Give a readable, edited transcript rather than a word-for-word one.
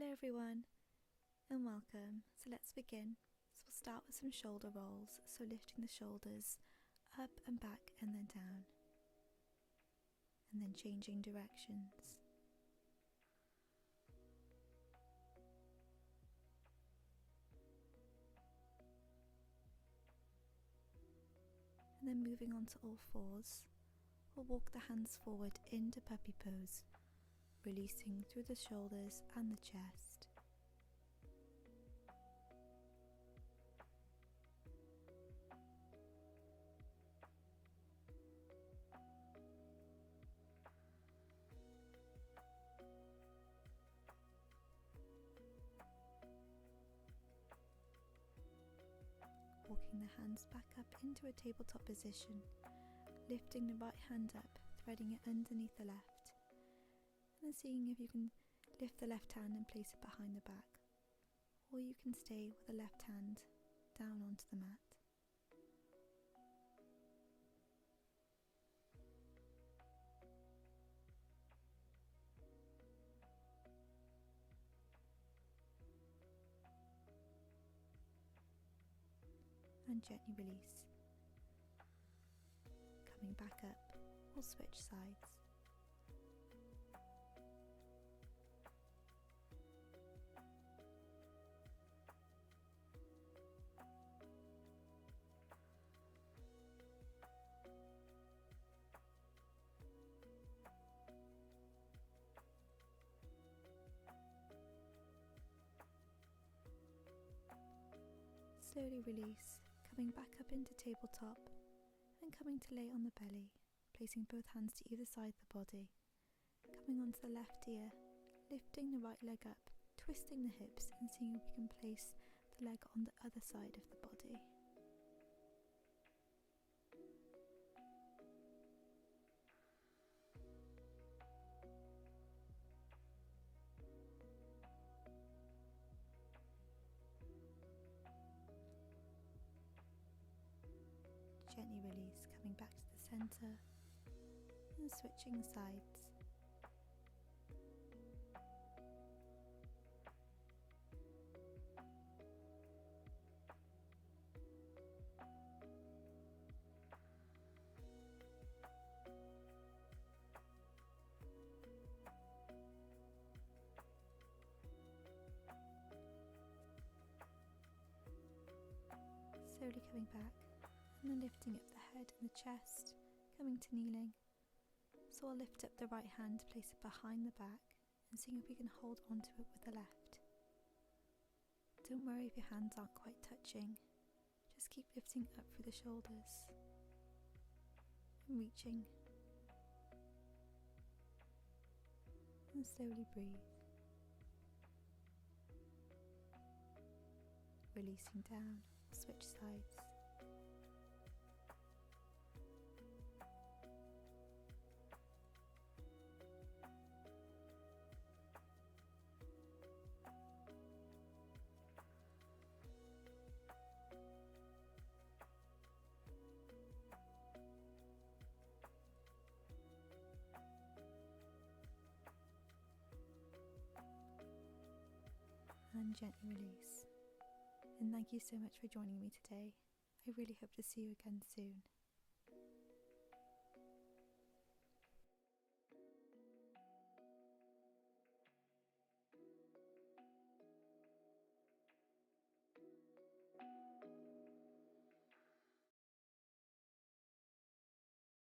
Hello everyone and welcome. So let's begin. So we'll start with some shoulder rolls, so lifting the shoulders up and back and then down, and then changing directions. And then moving on to all fours, we'll walk the hands forward into puppy pose, releasing through the shoulders and the chest. Walking the hands back up into a tabletop position, lifting the right hand up, threading it underneath the left, and then seeing if you can lift the left hand and place it behind the back, or you can stay with the left hand down onto the mat. And gently release. Coming back up, we'll switch sides. Slowly release, coming back up into tabletop and coming to lay on the belly, placing both hands to either side of the body, coming onto the left ear, lifting the right leg up, twisting the hips and seeing if we can place the leg on the other side of the body. Gently release, coming back to the center and switching sides. Slowly coming back, and then lifting up the head and the chest, coming to kneeling. So I'll lift up the right hand, place it behind the back, and seeing if we can hold onto it with the left. Don't worry if your hands aren't quite touching, just keep lifting up through the shoulders and reaching. And slowly breathe. Releasing down, switch sides. And gently release. And thank you so much for joining me today. I really hope to see you again soon.